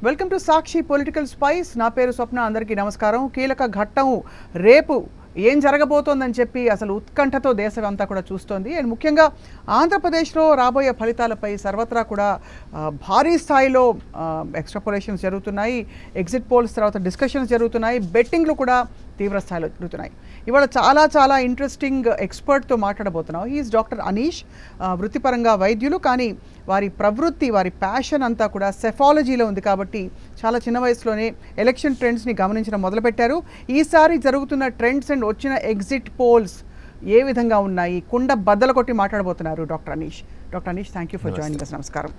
Welcome to Sakshi political spice. నా పేరు స్వప్న. అందరికీ నమస్కారం. కీలక ఘట్టం రేపు ఏం జరగబోతోందని చెప్పి అసలు ఉత్కంఠతో దేశం అంతా కూడా చూస్తోంది. అండ్ ముఖ్యంగా ఆంధ్రప్రదేశ్లో రాబోయే ఫలితాలపై సర్వత్రా కూడా భారీ స్థాయిలో ఎక్స్ట్రాపోలేషన్స్ జరుగుతున్నాయి. ఎగ్జిట్ పోల్స్ తర్వాత డిస్కషన్స్ జరుగుతున్నాయి. బెట్టింగ్లు కూడా తీవ్ర స్థాయిలో జరుగుతున్నాయి. ఇవాళ చాలా ఇంట్రెస్టింగ్ ఎక్స్పర్ట్తో మాట్లాడబోతున్నాం. He is doctor Anish. వృత్తిపరంగా వైద్యులు, కానీ వారి ప్రవృత్తి, వారి ప్యాషన్ అంతా కూడా సెఫాలజీలో ఉంది. కాబట్టి చాలా చిన్న వయసులోనే ఎలక్షన్ ట్రెండ్స్ని గమనించడం మొదలుపెట్టారు. ఈసారి జరుగుతున్న ట్రెండ్స్ అండ్ వచ్చిన ఎగ్జిట్ పోల్స్ ఏ విధంగా ఉన్నాయి, కుండ బద్దలు కొట్టి మాట్లాడబోతున్నారు doctor Anish. Doctor Anish, thank you for joining us. నమస్కారం.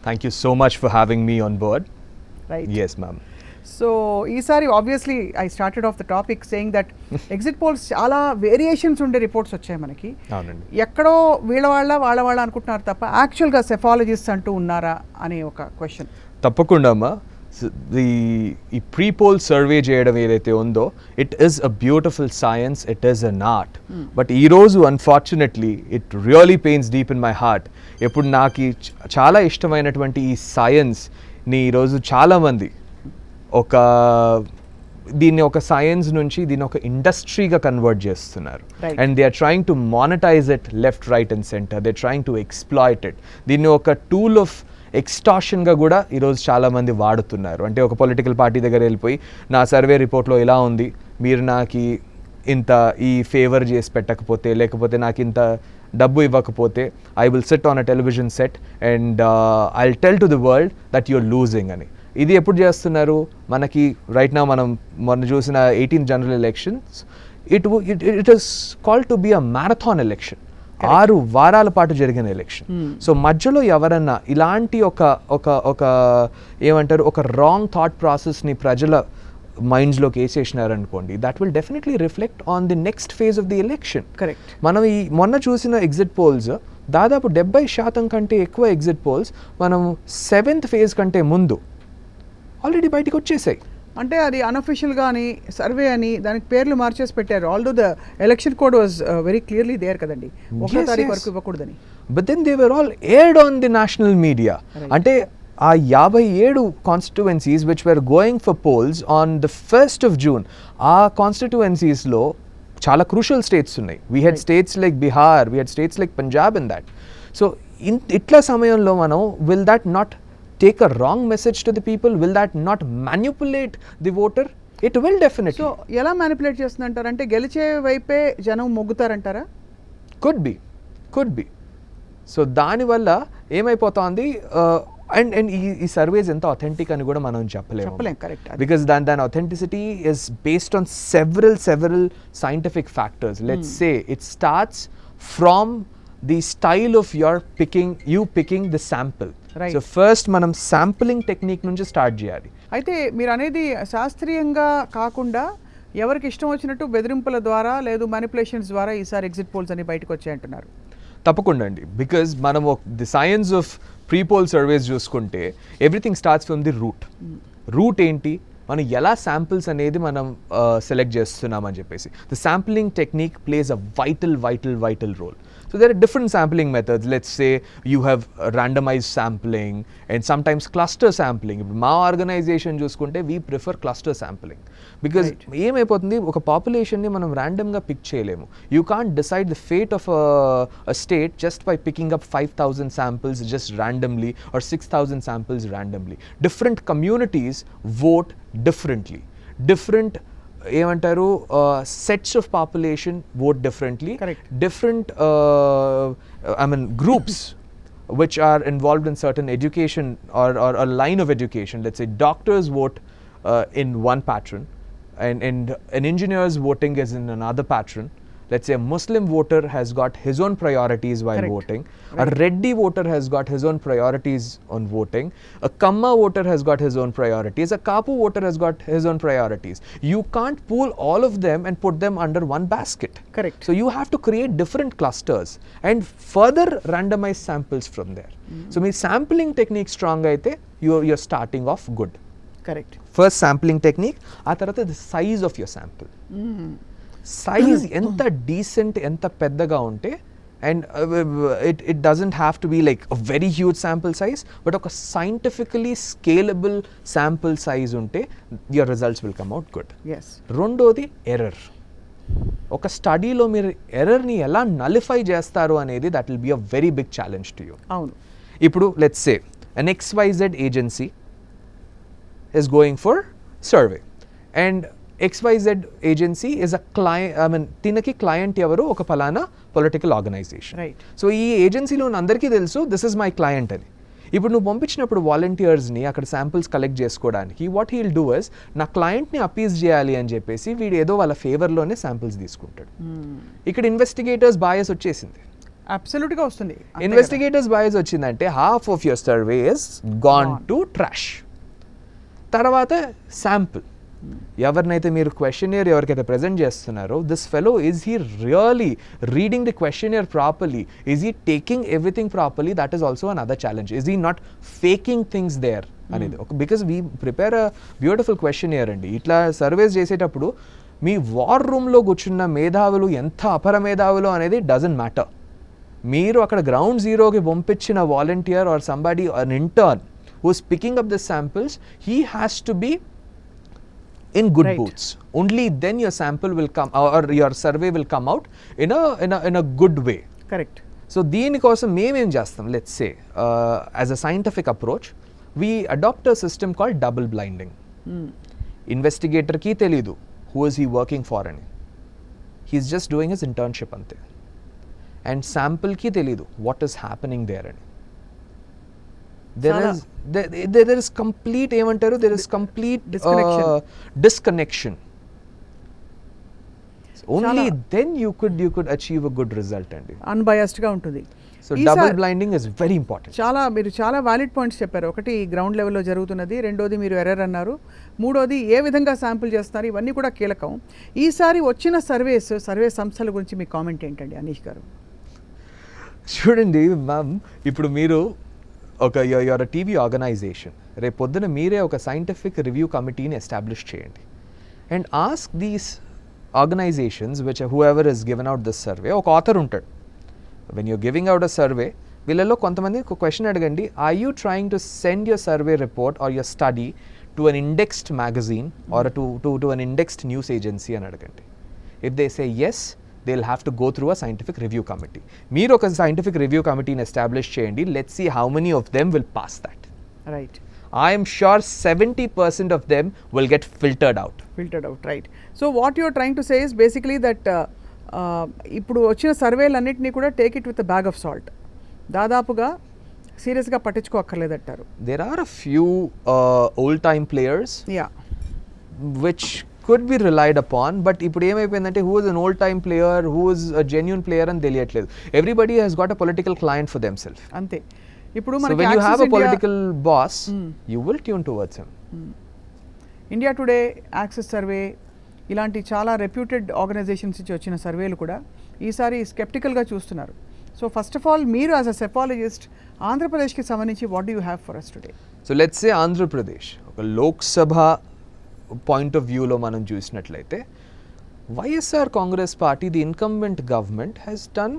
Thank you so much for having me on board. Right. Yes, ma'am. So ఈసారి obviously I started off the topic saying that exit polls చాలా వేరియేషన్స్ ఉండే reports వచ్చాయి మనకి. అవునండి. ఎక్కడో వాళ్ళ అనుకుంటున్నారు తప్ప యాక్చువల్గా సెఫాలజిస్ట్ అంటూ ఉన్నారా అనే ఒక క్వశ్చన్. తప్పకుండా అమ్మా. ఈ ప్రీ పోల్ సర్వే చేయడం ఏదైతే ఉందో, it is a beautiful science, it is an art. But ఈరోజు unfortunately it really pains deep in my heart. ఎప్పుడు నాకు చాలా ఇష్టమైనటువంటి ఈ సైన్స్ని ఈరోజు చాలామంది దీన్ని ఒక సైన్స్ నుంచి దీన్ని ఒక ఇండస్ట్రీగా కన్వర్ట్ చేస్తున్నారు. And they are trying to monetise it left, right and centre. They trying to exploit it. దీన్ని ఒక టూల్ ఆఫ్ ఎక్స్టార్షన్గా కూడా ఈరోజు చాలామంది వాడుతున్నారు. అంటే ఒక పొలిటికల్ పార్టీ దగ్గర వెళ్ళిపోయి, నా సర్వే రిపోర్ట్లో ఇలా ఉంది, మీరు నాకు ఇంత ఈ ఫేవర్ చేసి పెట్టకపోతే, లేకపోతే నాకు ఇంత డబ్బు ఇవ్వకపోతే, I will sit on a television set and I will tell to the world that you're losing అని. ఇది ఎప్పుడు చేస్తున్నారు? మనకి రైట్ నా మనం మొన్న చూసిన 18th general elections, it is called to be a marathon election. 6 వారాల పాటు జరిగిన ఎలక్షన్. సో మధ్యలో ఎవరన్నా ఇలాంటి ఒక ఏమంటారు, ఒక రాంగ్ థాట్ ప్రాసెస్ని ప్రజల మైండ్స్లోకి వేసేసినారనుకోండి, that will definitely reflect on the next phase of the election. Correct. మనం ఈ మొన్న చూసిన ఎగ్జిట్ పోల్స్ దాదాపు 70% కంటే ఎక్కువ ఎగ్జిట్ పోల్స్ మనం 7th ఫేజ్ కంటే ముందు ఆల్రెడీ బయటకు వచ్చేసాయి. అంటే అది అన్అఫిషియల్గా అని, సర్వే అని దానికి పేర్లు మార్చేసి పెట్టారు. Although the election code was very clearly there కదండి, 1వ తారీఖు వరకు ఇవ్వకూడదని. But then they were all aired on the national media. అంటే ఆ 57 constituencies which were going for polls on the 1st of June, ఆ కాన్స్టిట్యువెన్సీస్లో చాలా క్రూషియల్ స్టేట్స్ ఉన్నాయి. We had states like Bihar, we had states like Punjab in that. So ఇట్లా సమయంలో మనం will that not take a wrong message to the people? Will that not manipulate the voter? It will definitely. So ఎలా manipulate చేస్తుందంటారు? అంటే గెలిచే వైపే జనం మొగ్గుతారంటారా? could be. So దానివల్ల ఏమైపోతుంది, అండ్ ఈ సర్వేస్ ఎంత అథెంటిక్ అని కూడా మనం చెప్పలేము. కరెక్ట్. బికాస్ దాని authenticity is based on several scientific factors. Let's say it starts from the style of you picking the sample. Right. So first మనం sampling technique నుంచి స్టార్ట్ చేయాలి. అయితే మీరు అనేది శాస్త్రీయంగా కాకుండా ఎవరికి ఇష్టం వచ్చినట్టు బెదిరింపుల ద్వారా లేదు మ్యానిపులేషన్స్ ద్వారా ఈసారి ఎగ్జిట్ పోల్స్ అని బయటకు వచ్చాయంటున్నారు. తప్పకుండా అండి. బికాజ్ మనం the science of pre poll surveys చూసుకుంటే everything starts from the root ఏంటి, మనం ఎలా శాంపిల్స్ అనేది మనం సెలెక్ట్ చేస్తున్నామని చెప్పేసి. The sampling technique plays a vital role. So there are different sampling methods. Let's say you have randomized sampling and sometimes cluster sampling. మా organisation చూసుకుంటే we prefer cluster sampling because ఏమైపోతుంది, ఒక పాపులేషన్ని మనం ర్యాండమ్గా పిక్ చేయలేము. You can't decide the fate of a state just by picking up 5,000 samples just randomly or 6,000 samples randomly. Different communities vote differently. Different ఏమంటారు sets of population vote differently. Different groups which are involved in certain education or a line of education. Let's say doctors vote in one pattern and an engineer's voting is in another pattern. Let's say a Muslim voter has got his own priorities while voting. A Reddy voter has got his own priorities on voting. A Kamma voter has got his own priorities. A Kapu voter has got his own priorities. You can't pool all of them and put them under one basket. Correct. So you have to create different clusters and further randomize samples from there. So my sampling technique strong aithe you're starting off good. Correct. First sampling technique, aa tarvata the size of your sample. Size ఎంత decent, ఎంత పెద్దగా ఉంటే And it doesn't have to be like a very huge sample size, but a scientifically scalable sample size unte your results will come out good. Yes. రెండోది error. ఒక స్టడీలో మీరు ఎర్రర్ని ఎలా నలిఫై చేస్తారు అనేది that will be a very big challenge to you. అవును. ఇప్పుడు let's say an XYZ agency is going for survey and XYZ agency is a client, I mean తినకి క్లయింట్ ఎవరు ఒక పలానా పొలిటికల్ ఆర్గనైజేషన్. రైట్. సో ఈ ఏజెన్సీలో అందరికీ తెలుసు దిస్ ఇస్ మై క్లయింట్ అని. ఇప్పుడు నువ్వు పంపించినప్పుడు వాలంటీర్స్ని అక్కడ శాంపిల్స్ కలెక్ట్ చేసుకోవడానికి వాట్ హీల్ డూ ఇస్ నా క్లయింట్ని అపీజ్ చేయాలి అని చెప్పేసి వీడు ఏదో వాళ్ళ ఫేవర్లోనే శాంపిల్స్ తీసుకుంటాడు. ఇక్కడ ఇన్వెస్టిగేటర్స్ బాయస్ వచ్చేసింది. అబ్సల్యూట్గా వస్తుంది. ఇన్వెస్టిగేటర్స్ బాయస్ వచ్చిందంటే half of your survey is gone to trash. తర్వాత శాంపుల్ ఎవరినైతే మీరు క్వశ్చనియర్ ఎవరికైతే ప్రజెంట్ చేస్తున్నారో this fellow is he really reading the questionnaire properly, is he taking everything properly, that is also another challenge. Is he not faking things there అనేది. Because we prepare a beautiful questionnaire అండి. ఇట్లా surveys చేసేటప్పుడు మీ war రూమ్లో కూర్చున్న మేధావులు ఎంత అపర మేధావులు అనేది డజంట్ మ్యాటర్. మీరు అక్కడ గ్రౌండ్ జీరోకి పంపించిన volunteer or somebody an intern who's picking up the samples, he has to be in good boots. Only then your sample will come or your survey will come out in a good way. Correct. So దీని కోసం మేమేం చేస్తాం, let's say as a scientific approach we adopt a system called double blinding. Investigator ki తెలియదు who is he working for అని, he's just doing his internship అంతే. And sample ki తెలియదు what is happening there అని. There is complete ఏమంటారు, there is complete disconnection. Only then you could achieve a good result అండి. Unbiased గా ఉంటుంది. So double blinding is very important. మీరు చాలా valid points చెప్పారు. ఒకటి గ్రౌండ్ లెవెల్లో జరుగుతున్నది, రెండోది మీరు ఎర్రర్ అన్నారు, మూడోది ఏ విధంగా శాంపుల్ చేస్తున్నారు, ఇవన్నీ కూడా కీలకం. ఈసారి వచ్చిన సర్వే సంస్థల గురించి మీ కామెంట్ ఏంటండి అనీష్ గారు? చూడండి మ్యామ్, ఇప్పుడు మీరు ఒక యువర్ టీవీ ఆర్గనైజేషన్, రేపు పొద్దున మీరే ఒక సైంటిఫిక్ రివ్యూ కమిటీని ఎస్టాబ్లిష్ చేయండి and ask these organisations which whoever is given out this survey, ఒక ఆథర్ ఉంటాడు. When you're giving out a survey, వీళ్ళలో కొంతమంది ఒక క్వశ్చన్ అడగండి, are you trying to send your survey report or your study to an indexed magazine or to an indexed news agency అని అడగండి. If they say yes, they'll have to go through a scientific review committee. మీరు ఒక scientific review committee ని establish చేయండి. Let's see how many of them will pass that. Right. I am sure 70% of them will get filtered out. Right. So what you are trying to say is basically that ఇప్పుడు వచ్చిన సర్వేలన్నింటినీ కూడా take it with a bag of salt. దాదాపుగా సీరియస్గా పట్టించుకోక్కర్లేదంటారు. There are a few old time players. Yeah. Which could be relied upon, but ఇప్పుడు ఏమైపోయిందంటే who is an old time player, who is a genuine player అని తెలియట్లేదు. Everybody has got a political client for themselves. అంతే. ఇప్పుడు so when you have a political boss, you will tune towards him. India today, access survey, ఇలాంటి చాలా reputed organisations నుంచి వచ్చిన సర్వేలు కూడా ఈసారి స్కెప్టికల్గా చూస్తున్నారు. సో ఫస్ట్ ఆఫ్ ఆల్ మీరు యాజ్ అ సెఫాలజిస్ట్ ఆంధ్రప్రదేశ్కి సంబంధించి what do you have for us today? So let's say Andhra Pradesh ఒక లోక్సభ పాయింట్ ఆఫ్ వ్యూలో మనం చూసినట్లయితే YSR Congress party, the incumbent government has done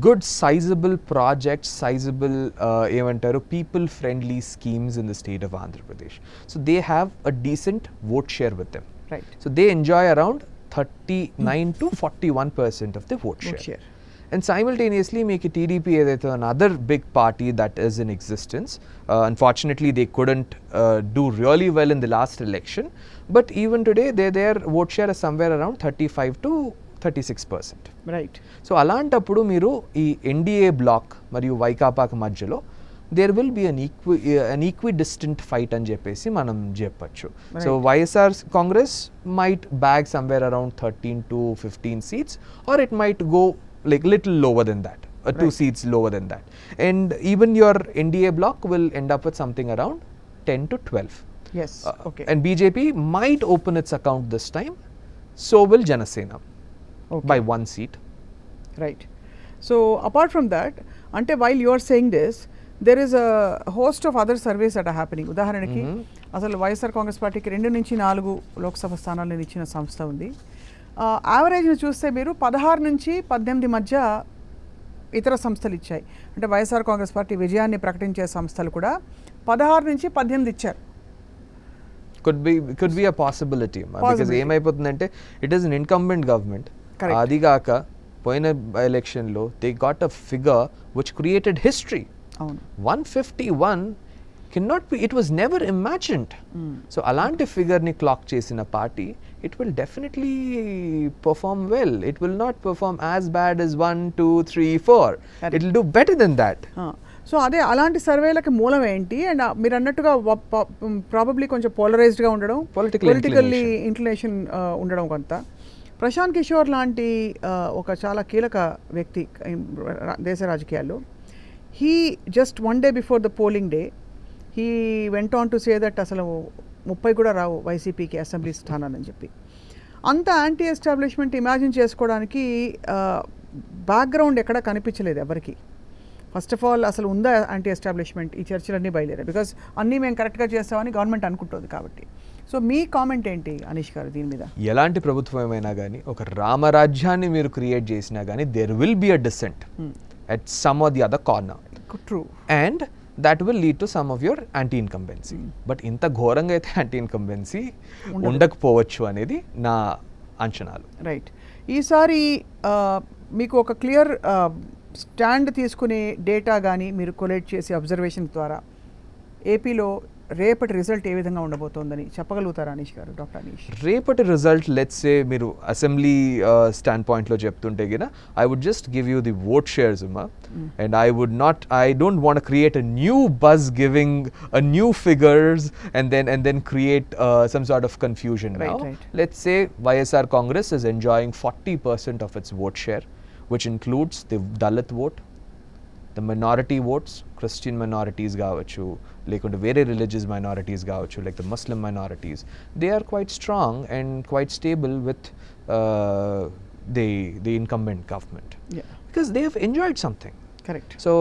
good sizeable projects, sizeable ఏమంటారు people friendly schemes in the state of Andhra Pradesh. So they have a decent vote share with them. Right. So they enjoy around 39 to 41% of the vote share. And simultaneously make it TDP another big party that is in existence. Unfortunately they couldn't do really well in the last election, but even today their vote share is somewhere around 35 to 36%. Right. So అలాంటప్పుడు మీరు ఈ NDA black మరియు వైకాపాకు మధ్యలో there will be an equidistant fight అని చెప్పేసి మనం చెప్పచ్చు. So YSR Congress might bag somewhere around 13 to 15 seats or it might go like little lower than that, 2 seats lower than that, and even your NDA block will end up with something around 10 to 12. Yes. Okay. And BJP might open its account this time, so will Janasena. Okay. By 1 seat. Right. So apart from that, ante while you are saying this, there is a host of other surveys that are happening. ఉదాహరణకి అసలు వైఎస్ఆర్ కాంగ్రెస్ పార్టీకి 2 నుంచి 4 లోక్సభ స్థానాలను ఇచ్చిన సంస్థ ఉంది. యావరేజ్ని చూస్తే మీరు 16 నుంచి 18 మధ్య ఇతర సంస్థలు ఇచ్చాయి. అంటే వైఎస్ఆర్ కాంగ్రెస్ పార్టీ విజయాన్ని ప్రకటించే సంస్థలు కూడా 16 నుంచి 18 ఇచ్చారు. could be a possibility because ఏమైపోతుందంటే it is an incumbent government. అది కాక పోయిన ఎలక్షన్లో they got a figure which created history. 151 cannot be, it was never imagined. So అలాంటి ఫిగర్ని క్లాక్ చేసిన party it will definitely perform well. It will not perform as bad as 1, 2, 3, 4. It will do better than that. So అదే అలాంటి సర్వేలకి మూలం ఏంటి? And మీరు అన్నట్టుగా probably కొంచెం పోలరైజ్డ్గా ఉండడం, పొలిటికల్లీ ఇంక్లినేషన్ ఉండడం కొంత. ప్రశాంత్ కిషోర్ లాంటి ఒక చాలా కీలక వ్యక్తి దేశ రాజకీయాల్లో, he just 1 day before the polling day he went on to say that అసలు 30 కూడా రావు వైసీపీకి అసెంబ్లీ స్థానాలని చెప్పి. అంత యాంటీ ఎస్టాబ్లిష్మెంట్ ఇమాజిన్ చేసుకోవడానికి బ్యాక్గ్రౌండ్ ఎక్కడ కనిపించలేదు ఎవరికి. ఫస్ట్ ఆఫ్ ఆల్ అసలు ఉందా యాంటీ ఎస్టాబ్లిష్మెంట్? ఈ చర్చలన్నీ బయలుదేరాయి బికాస్ అన్నీ మేము కరెక్ట్గా చేస్తామని గవర్నమెంట్ అనుకుంటుంది కాబట్టి. సో మీ కామెంట్ ఏంటి అనీష్ గారు దీని మీద? ఎలాంటి ప్రభుత్వం ఏమైనా కానీ, ఒక రామరాజ్యాన్ని మీరు క్రియేట్ చేసినా కానీ there will be a decent at some or the other corner. True. And that will lead to some of your anti-incumbency. But ఇంత ఘోరంగా అయితే anti-incumbency ఉండకపోవచ్చు అనేది నా అంచనాలు. రైట్. ఈసారి మీకు ఒక క్లియర్ స్టాండ్ తీసుకునే డేటా కానీ మీరు కొలేట్ చేసే అబ్జర్వేషన్ ద్వారా ఏపీలో రేపటి రిజల్ట్ ఏ విధంగా ఉండబోతోందని చెప్పగలుగుతారా అనీష్ గారు? డాక్టర్ అనీష్, రేపటి రిజల్ట్ లెట్స్ సే మీరు అసెంబ్లీ స్టాండ్ పాయింట్లో చెప్తుంటే గిన I would just give you the vote shares Uma, and I don't want create a new buzz giving a new figures and then create some sort of confusion now. Let's say YSR Congress is enjoying 40% of its vote share, which includes the Dalit vote, the minority votes, Christian minorities కావచ్చు, లేకుంటే వేరే religious minorities కావచ్చు, like the Muslim minorities. They are quite strong and quite stable with the incumbent government. Yeah. Because they have enjoyed something. Correct. So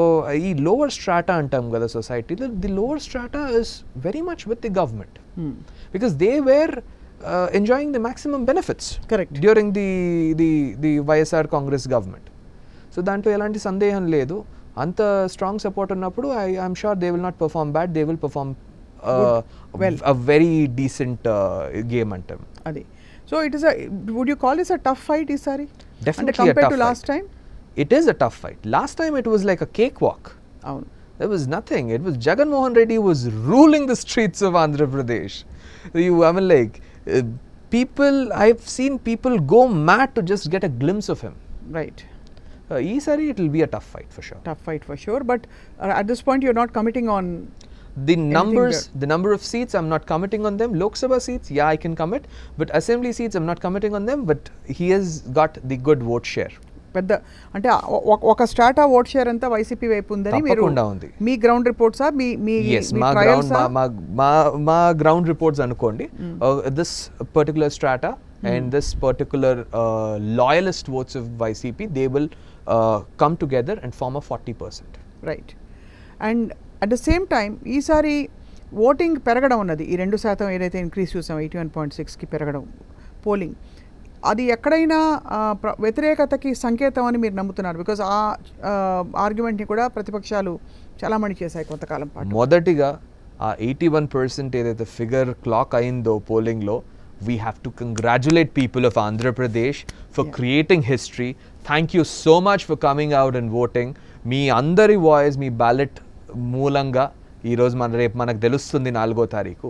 ఈ lower strata అంటాం కదా సొసైటీలో, the lower strata is very much with the government. Because they were enjoying the maximum benefits. Correct. During the YSR Congress government. So దాంట్లో ఎలాంటి సందేహం లేదు. అంత strong support ఉన్నప్పుడు I'm sure they will not perform bad, they will perform a very decent game అంటాం అది. So it is would you call this a tough fight ఈసారి? Definitely a tough fight. Last time it is a tough fight. Last time it was like a cake walk. అవును. There was nothing. It was Jagan Mohan Reddy was ruling the streets of Andhra Pradesh. I mean, like I've seen people go mad to just get a glimpse of him. Right. Easily it will be a tough fight for sure. Tough fight for sure, but at this point you're not committing on the numbers, the number of seats. I'm not committing on them. Lok Sabha seats, yeah, I can commit, but assembly seats I'm not committing on them. But he has got the good vote share. పెద్ద అంటే ఒక start vote share అంతా YCP వైపు ఉందని మీరు మీ ground రిపోర్ట్సా? మా ground reports అనుకోండి. This particular strata and this particular loyalist votes of YCP, they will come together and form a 40%. Right. And at the same time ఈసారి ఓటింగ్ పెరగడం ఉన్నది, ఈ 2% ఏదైతే ఇంక్రీజ్ చూసాం 81.6కి పెరగడం పోలింగ్, అది ఎక్కడైనా వ్యతిరేకతకి సంకేతం అని మీరు నమ్ముతున్నారు? బికాజ్ ఆ ఆర్గ్యుమెంట్ని కూడా ప్రతిపక్షాలు చాలామంది చేశాయి కొంతకాలం పాటు. మొదటిగా ఆ 81% ఏదైతే ఫిగర్ క్లాక్ అయిందో పోలింగ్లో, we have to congratulate people of Andhra Pradesh for creating history. Thank you so much for coming out and voting. మీ అందరి వాయిస్, మీ బ్యాలెట్ మూలంగా ఈరోజు రేపు మనకు తెలుస్తుంది 4వ తారీఖు.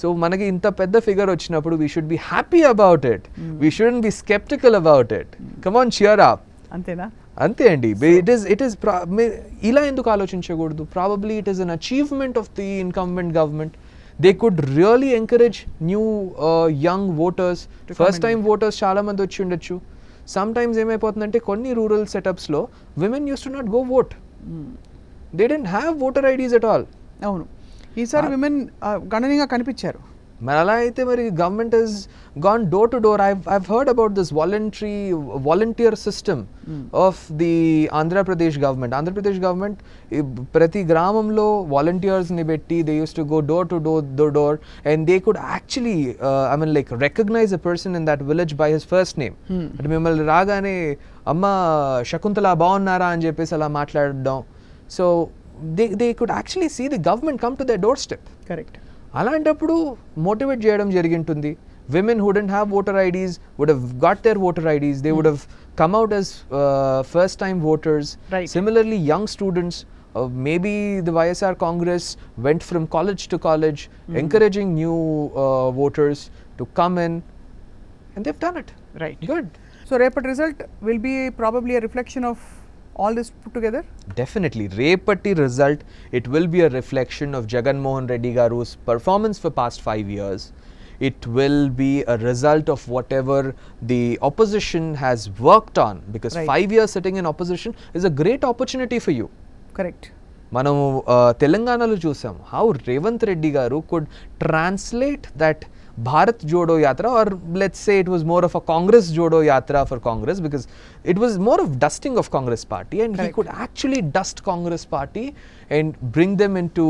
సో మనకి ఇంత పెద్ద ఫిగర్ వచ్చినప్పుడు we should be happy about it. We shouldn't be skeptical about it. Come on, cheer up. అంతేనా? అంతే అండి. it is ఇలా ఎందుకు ఆలోచించకూడదు? Probably it is an achievement of the incumbent government. They could really encourage new young voters, first time voters చాలా మంది వచ్చి ఉండొచ్చు. Sometimes ఏమైపోతుందంటే కొన్ని rural సెటప్స్లో women used to not go vote. They didn't have voter IDs at all. అవును. ఈసారి women గణనీయంగా కనిపించారు. మరి అలా అయితే మరి government has gone door to door. I've heard about this volunteer system of the Andhra Pradesh government ప్రతి గ్రామంలో వాలంటీర్స్ని పెట్టి they use to go door to door and they could actually like recognise a person in that village by his first name. అంటే మిమ్మల్ని రాగానే అమ్మ శకుంతల బాగున్నారా అని చెప్పేసి అలా మాట్లాడడం. So they could actually see the government come to the doorstep. Correct. అలాంటప్పుడు మోటివేట్ చేయడం జరిగింటుంది. Women who didn't have voter IDs would have got their voter IDs. They would have come out as first time voters. Right. Similarly, young students, maybe the YSR Congress went from college to college, encouraging new voters to come in, and they've done it. Right. Good. So రేపటి result will be probably a reflection of all this put together? Definitely. Repatti result, it will be a reflection of Jagan Mohan Reddy Garu's performance for past 5 years. It will be a result of whatever the opposition has worked on, because Right. 5 years sitting in opposition is a great opportunity for you. Correct. మనము తెలంగాణలో చూసాం how Revanth Reddy garu could translate that Bharat Jodo Yatra, or let's say it was more of a Congress Jodo Yatra for Congress, because it was more of dusting off Congress party and he could actually dust Congress party and bring them in to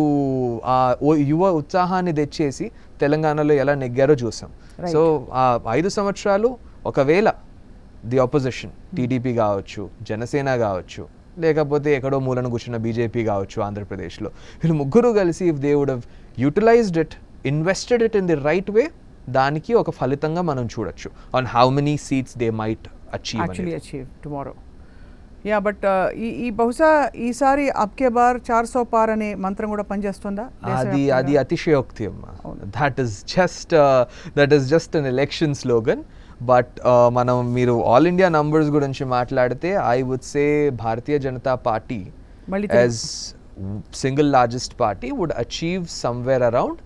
యువ ఉత్సాహాన్ని తెచ్చేసి తెలంగాణలో ఎలా నెగ్గారో చూసాం. So ఆ 5 సంవత్సరాలు ఒకవేళ the opposition TDP కావచ్చు, జనసేన కావచ్చు, లేకపోతే ఎక్కడో మూలను కూర్చున్న బీజేపీ కావచ్చు ఆంధ్రప్రదేశ్లో, వీళ్ళు ముగ్గురు కలిసి if they would have utilised it, invested it in the right way, దానికి ఒక ఫలితంగా మనం చూడొచ్చు on how many seats they might achieve tomorrow. Yeah, but ఈ బహుశా ఈసారి అబ్కే బార్ 400 పార్ అనే మంత్రం కూడా పనిచేస్తుందా? అది అతిశయోక్తి అమ్మా. That is just an election slogan. But మనం మీరు ఆల్ ఇండియా నంబర్స్ గురించి మాట్లాడితే I would say Bharatiya Janata Party as single largest party would achieve somewhere around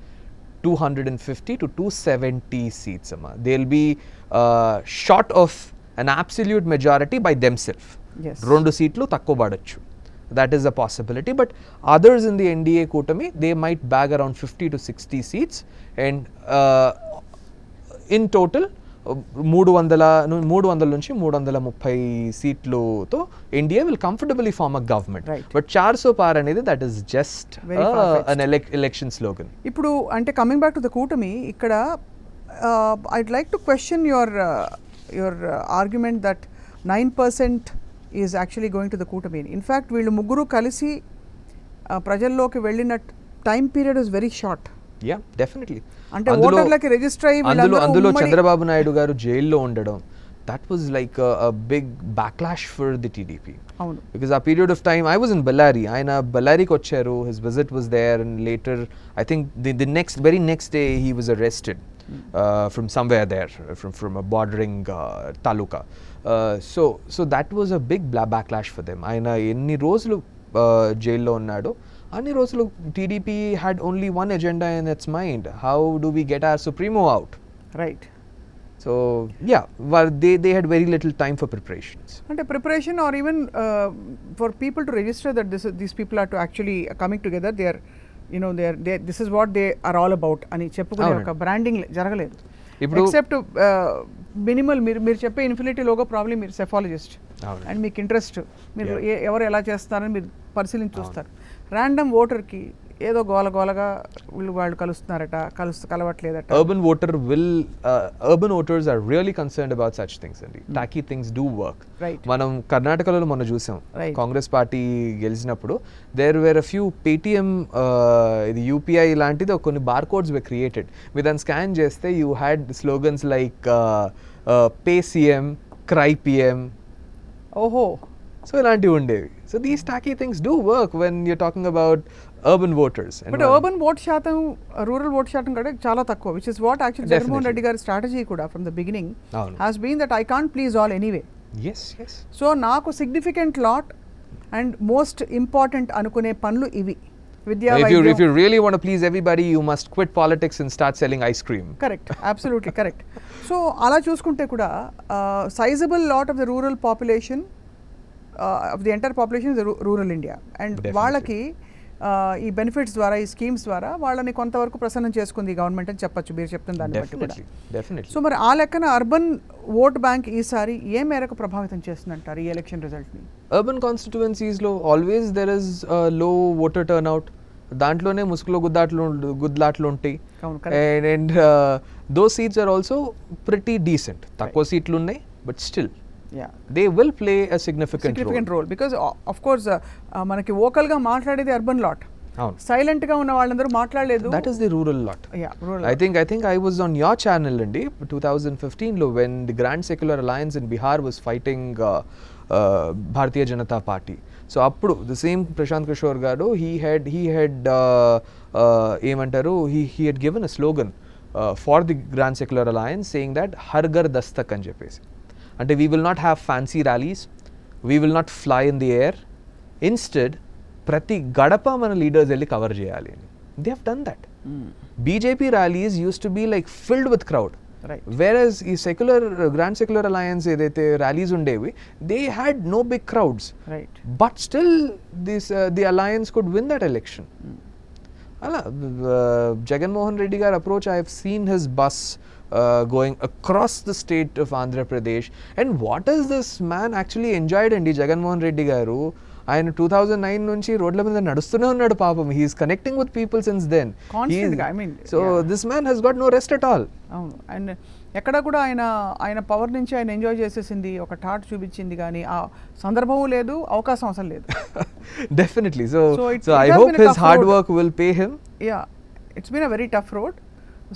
250 to 270 seats. They'll be short of an absolute majority by themselves. Yes. 2 seatlu takku padachu. That is a possibility. But others in the NDA కూటమి, they might bag around 50 to 60 seats. And in total 300 నుంచి 330 సీట్లతో NDA will comfortably form a government. But 400 పార్ అనేది that is just an election slogan. ఇప్పుడు అంటే coming back to the కూటమి, ఇక్కడ I'd like to question your argument that 9% is actually going to the కూటమి. In fact వీళ్ళు ముగ్గురు కలిసి ప్రజల్లోకి వెళ్ళిన time period is very short. Yeah, definitely. అంటే ఓటర్లకి రిజిస్టర్ అయ్యి అందులో చంద్రబాబు నాయుడు గారు జైల్లో ఉండడం, that was like a big backlash for the TDP. అవును. Because a period of time I was in Bellary, ఆయన బెల్లారికి వచ్చారు, his visit was there, and later I think the very next day he was arrested from somewhere there, from a bordering taluka. So that was a big backlash for them. ఆయన ఎన్ని రోజులు జైల్లో ఉన్నాడో అన్ని రోజులు TDP had only one agenda in its mind, how do we get our supremo out. Right. So yeah, they had very little time for preparations. అంటే preparation or even for people to register that these people are to actually coming together, they are this is what they are all about అని చెప్పుకునే ఒక branding జరగలేదు. ఇప్పుడు except minimal మీరు చెప్పే infinity logo probably మీరు psephologist and మీకు interest, మీరు ఎవరు ఎలా చేస్తారని మీరు పరిశీలించి చూస్తారు. ర్యాండమ్ ఓటర్కి ఏదో గోలగా వాళ్ళు కలుస్తున్నారట, కలవట్లేదట. urban voters are really concerned about such things అండి. tacky things do work. Right. మనం కర్ణాటకలో మనం చూసాం, కాంగ్రెస్ పార్టీ గెలిచినప్పుడు there were a few Paytm ఇది యూపీఐ లాంటిది కొన్ని బార్ కోడ్స్ were created. మీరు దాన్ని స్కాన్ చేస్తే you had slogans like pay CM, cry PM. ఓహో. సో ఇలాంటివి ఉండేవి. So these tacky things do work when you're talking about urban voters. But urban vote శాతం రూరల్ ఓట్ శాతం కూడా చాలా తక్కువ, which is what actually Jaganmohan Reddy గారి స్ట్రాటజీ కూడా from the beginning has been that I can't please all anyway. Yes. So నాకు significant lot and most important అనుకునే పనులు ఇవి. If you really want to please everybody, you must quit politics and start selling ice cream. Correct, absolutely correct. So అలా చూసుకుంటే కూడా sizable lot of the rural population of the entire population is rural India, and వాళ్ళకి ఈ benefits ద్వారా, ఈ schemes ద్వారా వాళ్ళని కొంతవరకు ప్రసన్నం చేసుకుంది ఈ గవర్నమెంట్ అని చెప్పొచ్చు మీరు చెప్తున్న దాన్ని బట్టి కూడా. డెఫినెట్లీ. సో మరి ఆ లెక్కన అర్బన్ ఓట్ బ్యాంక్ ఈసారి ఏ మేరకు ప్రభావితం చేస్తుందంటారు ఈ ఎలక్షన్ రిజల్ట్ని? అర్బన్ కాన్స్టిట్యువెన్సీస్లో always there is low voter turnout. దాంట్లోనే ముసుగులో గుద్లాట్లు ఉంటాయి. And those seats are also pretty decent. తక్కువ సీట్లు ఉన్నాయి, but still they will play a significant role because of course మనకి vocal గా మాట్లాడేది అర్బన్ లాట్, సైలెంట్ గా ఉన్న వాళ్ళందరూ మాట్లాడలేదు. that is the rural lot. I think I was on your channel andi 2015 lo when the Grand Secular Alliance in Bihar was fighting Bharatiya Janata Party. So appudu the same Prashant Kishore garu he had emantaru he had given a slogan for the Grand Secular Alliance saying that har ghar dastak అని చెప్పేసి. అంటే we will not have fancy rallies, we will not fly in the air, instead ప్రతి గడప మన leaders వెళ్ళి cover చేయాలి అని. They have done that. BJP rallies used to be like filled with crowd. Right. Whereas ఈ secular Grand Secular Alliance ఏదైతే rallies ఉండేవి, they had no big crowds. Right. But still the alliance could win that election. అలా జగన్మోహన్ రెడ్డి గారి approach, I have seen his bus going across the state of Andhra Pradesh, and what is this man actually enjoyed andi Jagannath Reddy garu. ఆయన 2009 నుంచి రోడ్ల మీద నడుస్తూనే ఉన్నాడు పాపం. he is connecting with people since then. Constantly, I mean, so this man has got no rest at all. అవును. And ఎక్కడ కూడా ఆయన పవర్ నుంచి ఆయన ఎంజాయ్ చేసేసింది, ఒక టాట్ చూపించింది, కానీ ఆ సందర్భం లేదు, అవకాశం అసలు లేదు. Definitely. So I hope his hard work will pay him. Yeah, it's been a very tough road.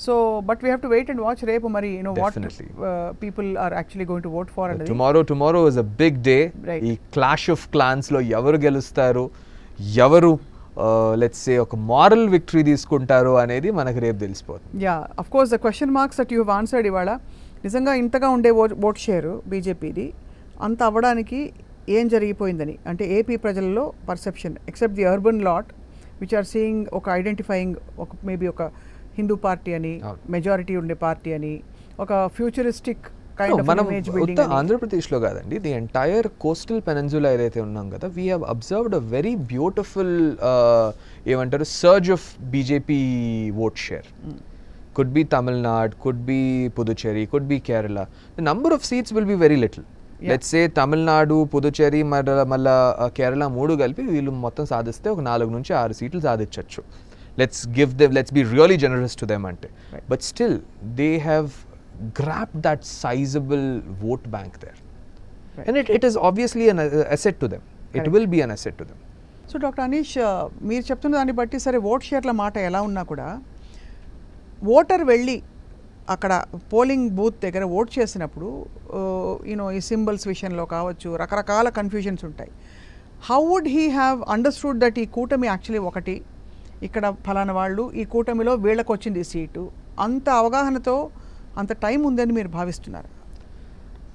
So but we have to wait and watch రేపు మరి Definitely. what people are actually going to vote for. And tomorrow is a big day. Right. ఈ clash of clans లో ఎవరు గెలుస్తారు, ఎవరు let's say ఒక moral victory తీసుకుంటారు అనేది మనకు రేపు తెలిసిపోతుంది. of course the question marks that you have answered ఇవాళ, నిజంగా ఇంతగా ఉండే ఓట్ షేరు బీజేపీది అంత అవ్వడానికి ఏం జరిగిపోయిందని, అంటే ఏపీ ప్రజల్లో perception except the urban lot which are seeing ఒక ఐడెంటిఫైయింగ్ ఒక మేబీ ఒక హిందూ పార్టీ అని, మెజారిటీ ఉండే పార్టీ అని, ఒక futuristic kind of image building అని. ఆంధ్రప్రదేశ్లో కాదండి, ది ఎంటైర్ కోస్టల్ పెనిన్సులా ఏదైతే ఉన్నాం కదా, we have observed a very beautiful ఏమంటారు surge of BJP vote share. could be Tamil Nadu, could be Puducherry, could be Kerala. The number of seats will be very little. Let's say Tamil Nadu, Puducherry, malla Kerala మూడు కలిపి వీళ్ళు మొత్తం సాధిస్తే ఒక 4 నుంచి 6 సీట్లు సాధించవచ్చు. Let's be really generous to them ante. Right. But still they have grabbed that sizable vote bank there. Right. And it is obviously an asset to them. Correct. It will be an asset to them. So doctor Anish, మీరు చెప్తున్న దాన్ని బట్టి సరే vote షేర్ల మాట ఎలా ఉన్నా కూడా ఓటర్ వెళ్ళి అక్కడ పోలింగ్ బూత్ దగ్గర ఓట్ చేసినప్పుడు ఈ సింబల్స్ విషయంలో కావచ్చు, రకరకాల కన్ఫ్యూజన్స్ ఉంటాయి. How would he have understood that ఈ కూటమి యాక్చువల్లీ ఒకటి, ఇక్కడ ఫలానా వాళ్ళు, ఈ కూటమిలో వీళ్ళకి వచ్చింది సీటు, అంత అవగాహనతో అంత టైం ఉందని మీరు భావిస్తున్నారు?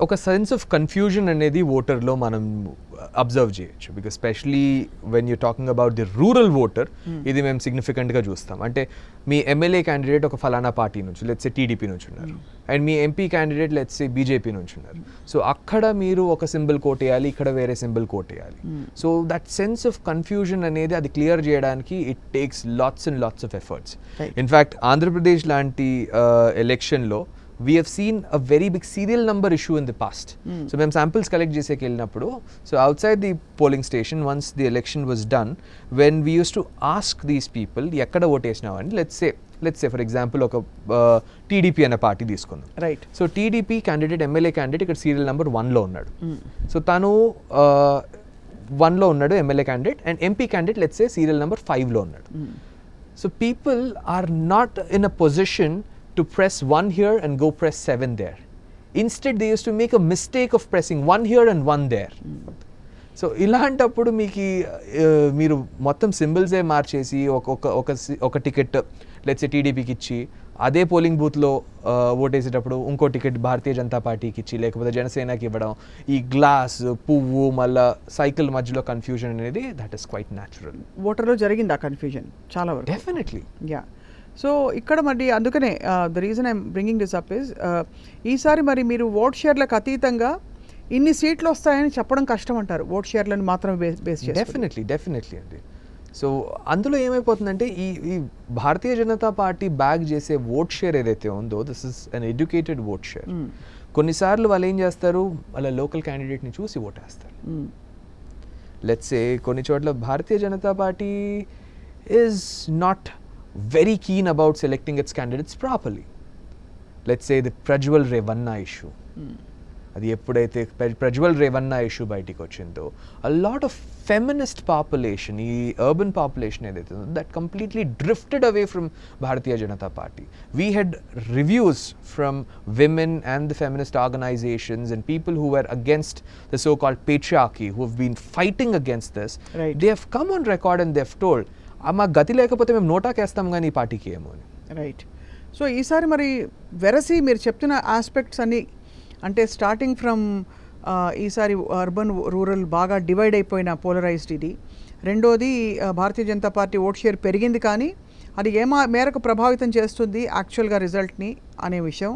ఒక సెన్స్ ఆఫ్ కన్ఫ్యూజన్ అనేది ఓటర్లో మనం అబ్జర్వ్ చేయొచ్చు. Because especially when you talking about the rural voter, ఇది మేము సిగ్నిఫికెంట్గా చూస్తాం. అంటే మీ ఎమ్మెల్యే క్యాండిడేట్ ఒక ఫలానా పార్టీ నుంచి, లెట్స్ సే టీడీపీ నుంచి ఉన్నారు, and me MP candidate let's say BJP నుంచి ఉన్నారు. సో అక్కడ మీరు ఒక సింబల్ కోటేయాలి, ఇక్కడ వేరే symbol కోటేయాలి. So that sense of confusion అనేది అది క్లియర్ చేయడానికి it takes lots and lots of efforts. In fact Andhra Pradesh లాంటి ఎలక్షన్లో we have seen a very big serial number issue in the past. So మేము samples collect చేసేకి వెళ్ళినప్పుడు, so outside the polling station once the election was done, when we used to ask these people ఎక్కడ ఓటేసినావు అని, let's say for example ఒక TDP అనే party తీసుకుందాం. Right. So TDP candidate, MLA candidate ఇక్కడ serial number 1లో ఉన్నాడు. సో తను 1లో ఉన్నాడు MLA candidate, and MP candidate let's say serial number 5లో ఉన్నాడు. So people are not in a position to press 1 here and go press 7 there. Instead they used to make a mistake of pressing 1 here and 1 there. So ఇలాంటప్పుడు మీకు మీరు మొత్తం సింబల్సే మార్చేసి ఒక ticket let's say టీడీపీకి ఇచ్చి, అదే పోలింగ్ బూత్లో ఓటేసేటప్పుడు ఇంకో టికెట్ భారతీయ జనతా పార్టీకి ఇచ్చి, లేకపోతే జనసేనకి ఇవ్వడం, ఈ గ్లాస్ పువ్వు మళ్ళా సైకిల్ మధ్యలో కన్ఫ్యూజన్ అనేది దట్ ఈస్ క్వైట్ న్యాచురల్. ఓటర్లో జరిగింది ఆ కన్ఫ్యూజన్ చాలా వరకు. డెఫినెట్లీ. యా. సో ఇక్కడ మరి అందుకనే the reason I'm bringing this up is, ఈసారి మరి మీరు ఓట్ షేర్లకు అతీతంగా ఇన్ని సీట్లు వస్తాయని చెప్పడం కష్టం అంటారు, ఓట్ షేర్లను మాత్రమే బేస్ చేసి. డెఫినెట్లీ అండి. సో అందులో ఏమైపోతుందంటే ఈ భారతీయ జనతా పార్టీ బ్యాగ్ చేసే ఓట్ షేర్ ఏదైతే ఉందో this is an educated vote share. కొన్నిసార్లు వాళ్ళు ఏం చేస్తారు, వాళ్ళ లోకల్ క్యాండిడేట్ని చూసి ఓటేస్తారు. లెట్స్ సే కొన్ని చోట్ల Bharatiya Janata Party is not very keen about selecting its candidates properly. Let's say the Prajwal Revanna issue. అది ఎప్పుడైతే ప్రజ్వల్ రేవన్నా ఇష్యూ బయటికి వచ్చిందో a lot of feminist population, ఈ అర్బన్ పాపులేషన్ ఏదైతే ఉందో that completely drifted away from Bharatiya Janata Party. We had reviews from women and the feminist organisations and people who were against the so called patriarchy who have been fighting against this. Right. They have come on record and they have told మా గతి లేకపోతే మేము నోటాకేస్తాం కానీ ఈ పార్టీకి ఏమో అని. Right. So ఈసారి మరి వెరసి మీరు చెప్తున్న ఆస్పెక్ట్స్ అన్నీ అంటే స్టార్టింగ్ ఫ్రమ్ ఈసారి అర్బన్ రూరల్ బాగా డివైడ్ అయిపోయిన పోలరైజ్డ్ ఇది. రెండోది భారతీయ జనతా పార్టీ ఓట్ షేర్ పెరిగింది కానీ అది మేరకు ప్రభావితం చేస్తుంది యాక్చువల్గా రిజల్ట్ని అనే విషయం.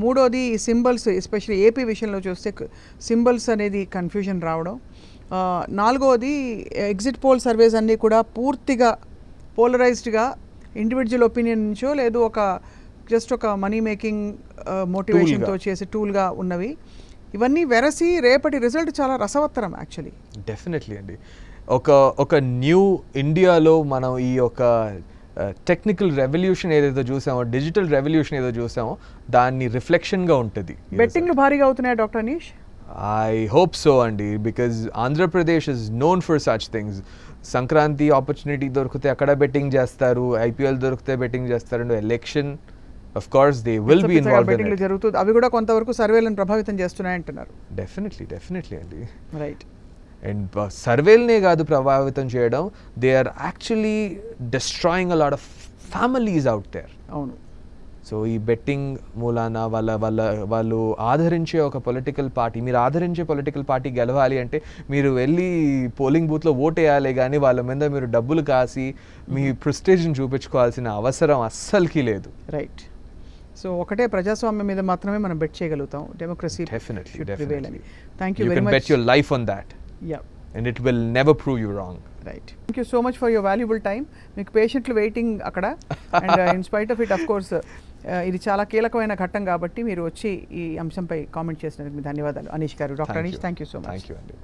మూడోది ఈ సింబల్స్ ఎస్పెషల్లీ ఏపీ విషయంలో చూస్తే సింబల్స్ అనేది కన్ఫ్యూజన్ రావడం. నాలుగోది ఎగ్జిట్ పోల్ సర్వేస్ అన్నీ కూడా పూర్తిగా పోలరైజ్డ్గా ఇండివిజువల్ ఒపీనియన్ నుంచో లేదు జస్ట్ ఒక మనీ మేకింగ్ మోటివేషన్తో చేసే టూల్గా ఉన్నవి. ఇవన్నీ వెరసి రేపటి రిజల్ట్ చాలా రసవత్తరం యాక్చువల్లీ. డెఫినెట్లీ అండి. ఒక న్యూ ఇండియాలో మనం ఈ యొక్క టెక్నికల్ రెవల్యూషన్ ఏదైతే చూసామో, డిజిటల్ రెవల్యూషన్ ఏదో చూసామో దాన్ని రిఫ్లెక్షన్గా ఉంటుంది. బెట్టింగ్లు భారీగా అవుతున్నాయా doctor Anish? I hope so అండి, because Andhra Pradesh is known for such things. Sankranti opportunity దొరికితే అక్కడ బెట్టింగ్ చేస్తారు, ఐపీఎల్ దొరికితే బెట్టింగ్ చేస్తారు. Election of course they will be involved in it. జరుగుతుంది. అవి కూడా కొంతవరకు సర్వేలను ప్రభావితం చేస్తున్నాయంటున్నారు. డెఫినెట్లీ అండి. రైట్. అండ్ సర్వేలనే కాదు ప్రభావితం చేయడం, they are actually destroying a lot of families out there. అవును. సో ఈ బెట్టింగ్ మూలాన వాళ్ళు ఆదరించే ఒక పొలిటికల్ పార్టీ, మీరు ఆదరించే పొలిటికల్ పార్టీ గెలవాలి అంటే మీరు వెళ్ళి పోలింగ్ బూత్లో ఓట్ వేయాలి కానీ వాళ్ళ మీద మీరు డబ్బులు కాసి మీ ప్రెస్టేజ్ని చూపించుకోవాల్సిన అవసరం అస్సలకి లేదు. రైట్. సో ఒకటే ప్రజాస్వామ్యం మీద మాత్రమే మనం బెట్ చేయగలుగుతాం. Democracy Definitely. Thank you You very can much. bet your life on that. Yeah. And it will never prove you wrong. Right. Thank you so much for your valuable time. మీకు పేషెంట్లు waiting అక్కడ. And in spite of it of course ఇది చాలా కీలకమైన ఘట్టం కాబట్టి మీరు వచ్చి ఈ అంశంపై కామెంట్ చేసినందుకు ధన్యవాదాలు అనీష్ గారు. Doctor Anish, thank you so much. Thank you అండి.